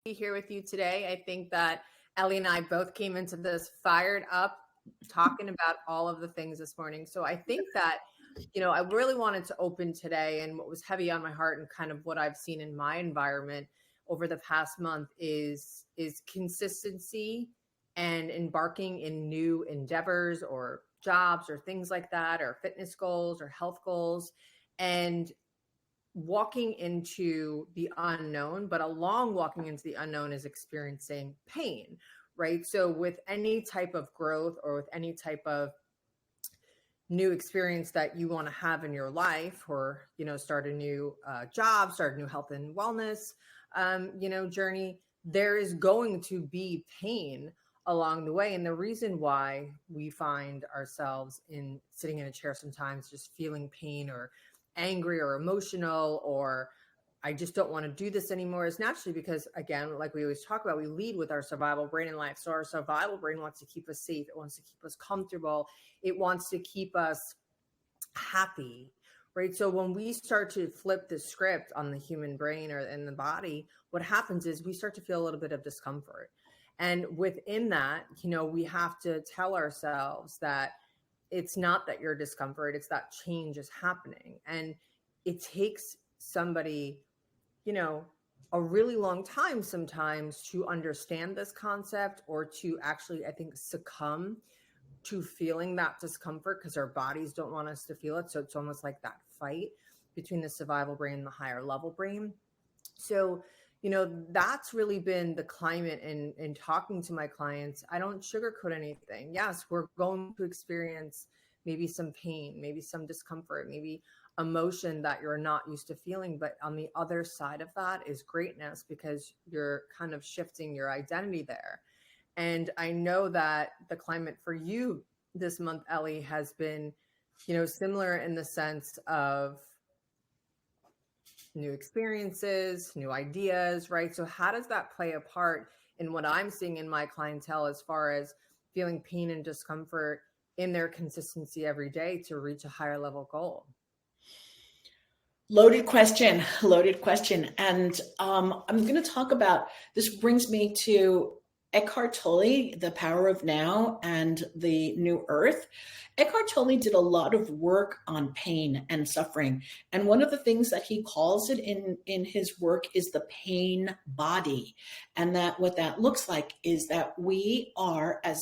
be here with you today. I think that Elly and I both came into this fired up, talking about all of the things this morning. So I think that, I really wanted to open today, and what was heavy on my heart and kind of what I've seen in my environment over the past month is consistency and embarking in new endeavors or jobs or things like that, or fitness goals or health goals. And walking into the unknown, but along walking into the unknown is experiencing pain, right? So with any type of growth or with any type of new experience that you want to have in your life, or, start a new job, start a new health and wellness, journey, there is going to be pain along the way. And the reason why we find ourselves in sitting in a chair sometimes just feeling pain or angry or emotional, or I just don't want to do this anymore, is naturally because, again, like we always talk about, we lead with our survival brain in life. So our survival brain wants to keep us safe. It wants to keep us comfortable. It wants to keep us happy, right? So when we start to flip the script on the human brain or in the body, what happens is we start to feel a little bit of discomfort. And within that, we have to tell ourselves that it's not that you're discomfort, it's that change is happening. And it takes somebody, a really long time sometimes to understand this concept, or to actually, I think, succumb to feeling that discomfort, because our bodies don't want us to feel it. So it's almost like that fight between the survival brain and the higher level brain. So, that's really been the climate in talking to my clients. I don't sugarcoat anything. Yes, we're going to experience maybe some pain, maybe some discomfort, maybe emotion that you're not used to feeling. But on the other side of that is greatness, because you're kind of shifting your identity there. And I know that the climate for you this month, Elly, has been, similar in the sense of new experiences, new ideas, right? So how does that play a part in what I'm seeing in my clientele as far as feeling pain and discomfort in their consistency every day to reach a higher level goal? Loaded question. And I'm going to talk about, this brings me to Eckhart Tolle, The Power of Now and the New Earth. Eckhart Tolle did a lot of work on pain and suffering. And one of the things that he calls it in his work is the pain body. And that what that looks like is that we are, as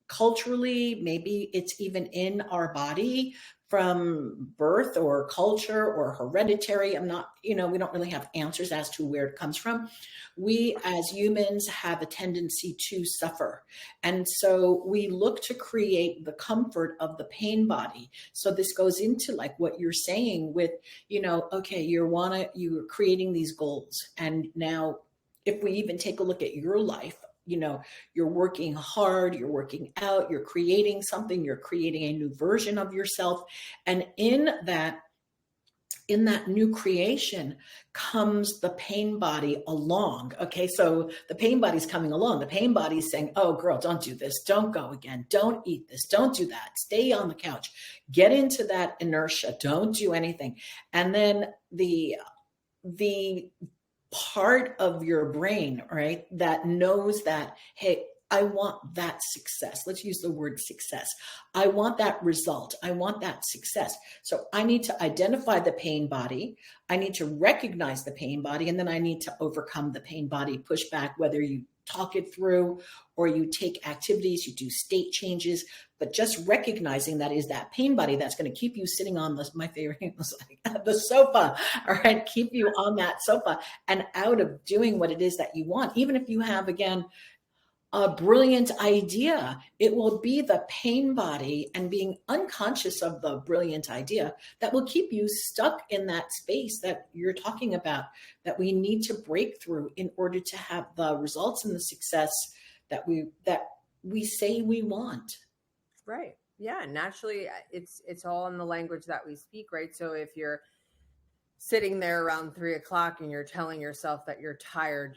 culturally, maybe it's even in our body from birth or culture or hereditary. I'm not, we don't really have answers as to where it comes from. We as humans have a tendency to suffer. And so we look to create the comfort of the pain body. So this goes into like what you're saying with, okay, you're creating these goals. And now if we even take a look at your life, you're working hard, you're working out, you're creating something, you're creating a new version of yourself. And in that new creation comes the pain body along. Okay. So the pain body's coming along. The pain body's saying, oh girl, don't do this. Don't go again. Don't eat this. Don't do that. Stay on the couch. Get into that inertia. Don't do anything. And then the part of your brain, right, that knows that, hey, I want that success. Let's use the word success. I want that result. I want that success. So I need to identify the pain body. I need to recognize the pain body, and then I need to overcome the pain body, push back, whether you talk it through or you take activities, you do state changes, but just recognizing that is that pain body that's going to keep you sitting on my favorite, the sofa, all right, keep you on that sofa and out of doing what it is that you want. Even if you have, again, a brilliant idea, it will be the pain body and being unconscious of the brilliant idea that will keep you stuck in that space that you're talking about, that we need to break through in order to have the results and the success that we say we want. Right. Yeah. Naturally, it's all in the language that we speak, right? So if you're sitting there around 3:00 and you're telling yourself that you're tired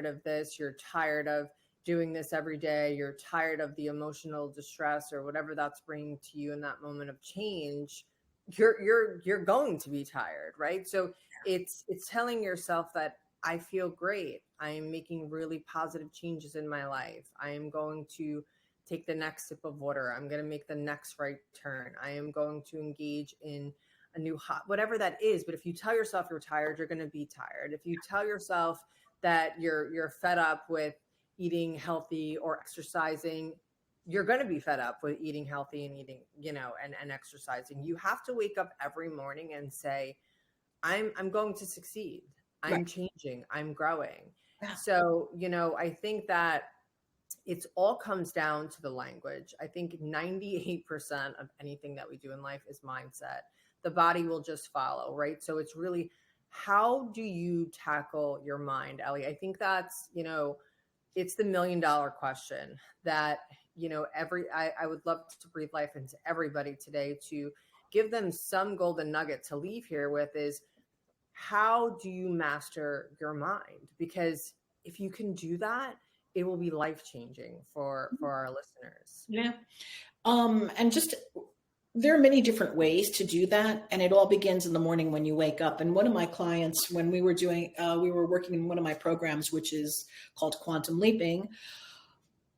of this, you're tired of doing this every day, you're tired of the emotional distress or whatever that's bringing to you in that moment of change, you're going to be tired, right? So it's telling yourself that I feel great. I'm making really positive changes in my life. I am going to take the next sip of water. I'm going to make the next right turn. I am going to engage in a new whatever that is. But if you tell yourself you're tired, you're going to be tired. If you tell yourself that you're fed up with eating healthy or exercising, you're going to be fed up with eating healthy and eating, and exercising. You have to wake up every morning and say, I'm going to succeed. I'm changing. I'm growing. Yeah. So, I think that it's all comes down to the language. I think 98% of anything that we do in life is mindset. The body will just follow, right? So it's really, how do you tackle your mind, Elly? I think that's, it's the $1 million question that, I would love to breathe life into everybody today to give them some golden nugget to leave here with is, how do you master your mind? Because if you can do that, it will be life-changing for our listeners. Yeah. And just, there are many different ways to do that. And it all begins in the morning when you wake up. And one of my clients, when we were working in one of my programs, which is called Quantum Leaping,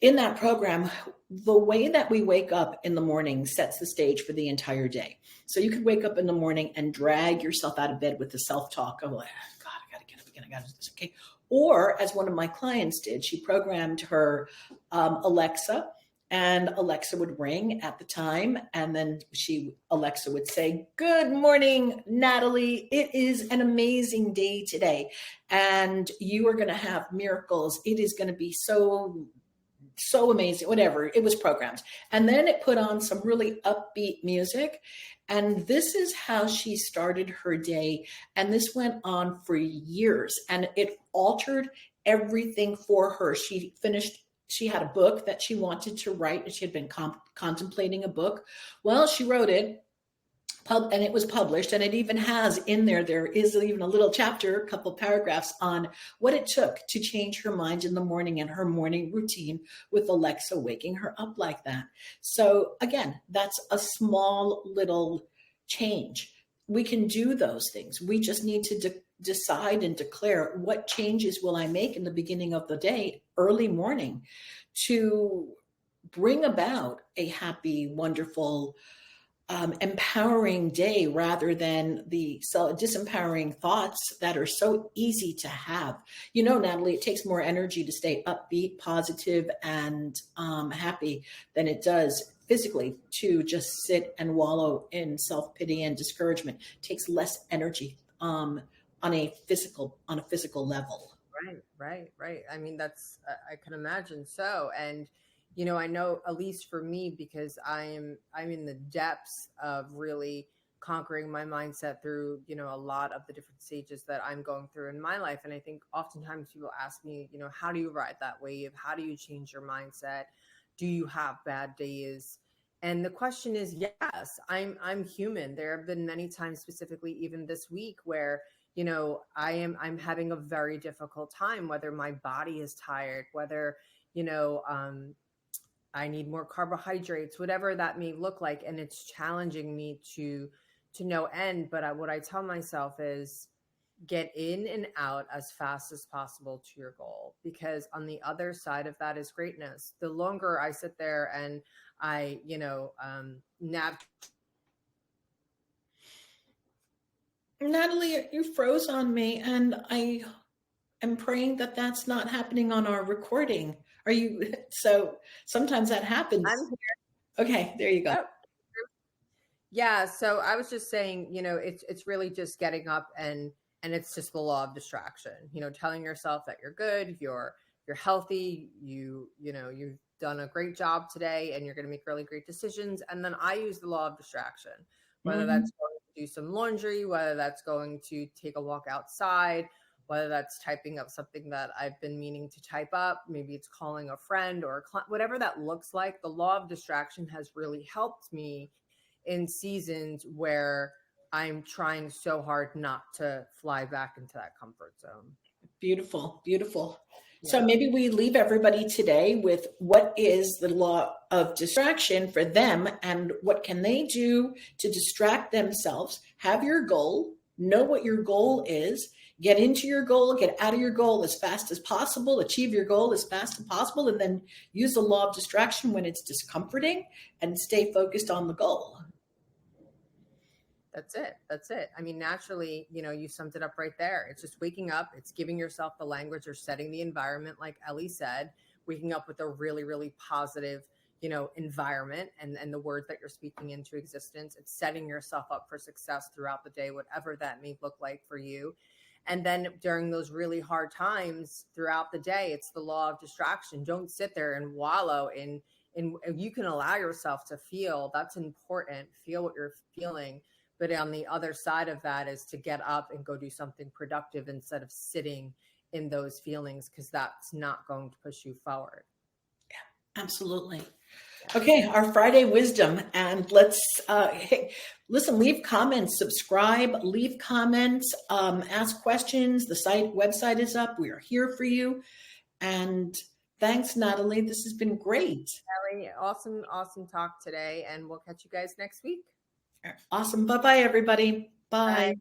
in that program, the way that we wake up in the morning sets the stage for the entire day. So you could wake up in the morning and drag yourself out of bed with the self-talk of like, God, I got to get up again. I got to do this. Okay. Or as one of my clients did, she programmed her Alexa, and Alexa would ring at the time. And then Alexa would say, "Good morning, Natalie. It is an amazing day today. And you are going to have miracles. It is going to be so amazing," whatever. It was programmed. And then it put on some really upbeat music. And this is how she started her day. And this went on for years. And it altered everything for her. She had a book that she wanted to write. She had been contemplating a book. Well, she wrote it. And it was published, and it even has in there is even a little chapter, a couple paragraphs on what it took to change her mind in the morning and her morning routine with Alexa waking her up like that. So again, that's a small little change. We can do those things. We just need to decide and declare, what changes will I make in the beginning of the day, early morning, to bring about a happy, wonderful, empowering day, rather than the disempowering thoughts that are so easy to have. Natalie, it takes more energy to stay upbeat, positive, and happy than it does physically to just sit and wallow in self-pity and discouragement. It takes less energy on a physical level. Right. I mean, that's, I can imagine so. And I know, at least for me, because I'm in the depths of really conquering my mindset through, a lot of the different stages that I'm going through in my life. And I think oftentimes people ask me, how do you ride that wave? How do you change your mindset? Do you have bad days? And the question is, yes, I'm human. There have been many times, specifically even this week, where I'm having a very difficult time, whether my body is tired, whether I need more carbohydrates, whatever that may look like. And it's challenging me to no end. But what I tell myself is, get in and out as fast as possible to your goal, because on the other side of that is greatness. The longer I sit there and I, Natalie, you froze on me, and I am praying that that's not happening on our recording. Are you? So sometimes that happens. I'm here. Okay, there you go. Oh. Yeah. So I was just saying, it's really just getting up, and it's just the law of distraction, telling yourself that you're good, you're healthy, you've done a great job today, and you're going to make really great decisions. And then I use the law of distraction, whether that's going to do some laundry, whether that's going to take a walk outside, whether that's typing up something that I've been meaning to type up. Maybe it's calling a friend or a client, whatever that looks like. The law of distraction has really helped me in seasons where I'm trying so hard not to fly back into that comfort zone. Beautiful. Yeah. So maybe we leave everybody today with, what is the law of distraction for them, and what can they do to distract themselves? Have your goal, know what your goal is, get into your goal, get out of your goal as fast as possible, achieve your goal as fast as possible, and then use the law of distraction when it's discomforting and stay focused on the goal. That's it. That's it. I mean, naturally, you summed it up right there. It's just waking up. It's giving yourself the language or setting the environment, like Elly said, waking up with a really, really positive, environment and the words that you're speaking into existence. It's setting yourself up for success throughout the day, whatever that may look like for you. And then during those really hard times throughout the day, it's the law of distraction. Don't sit there and wallow in you can allow yourself to feel. That's important. Feel what you're feeling. But on the other side of that is to get up and go do something productive instead of sitting in those feelings, because that's not going to push you forward. Yeah, absolutely. Yeah. Okay, our Friday wisdom. And let's listen, leave comments, subscribe, leave comments, ask questions. The website is up. We are here for you. And thanks, Natalie. This has been great. Elly, awesome talk today. And we'll catch you guys next week. Awesome. Bye-bye, everybody. Bye. Bye.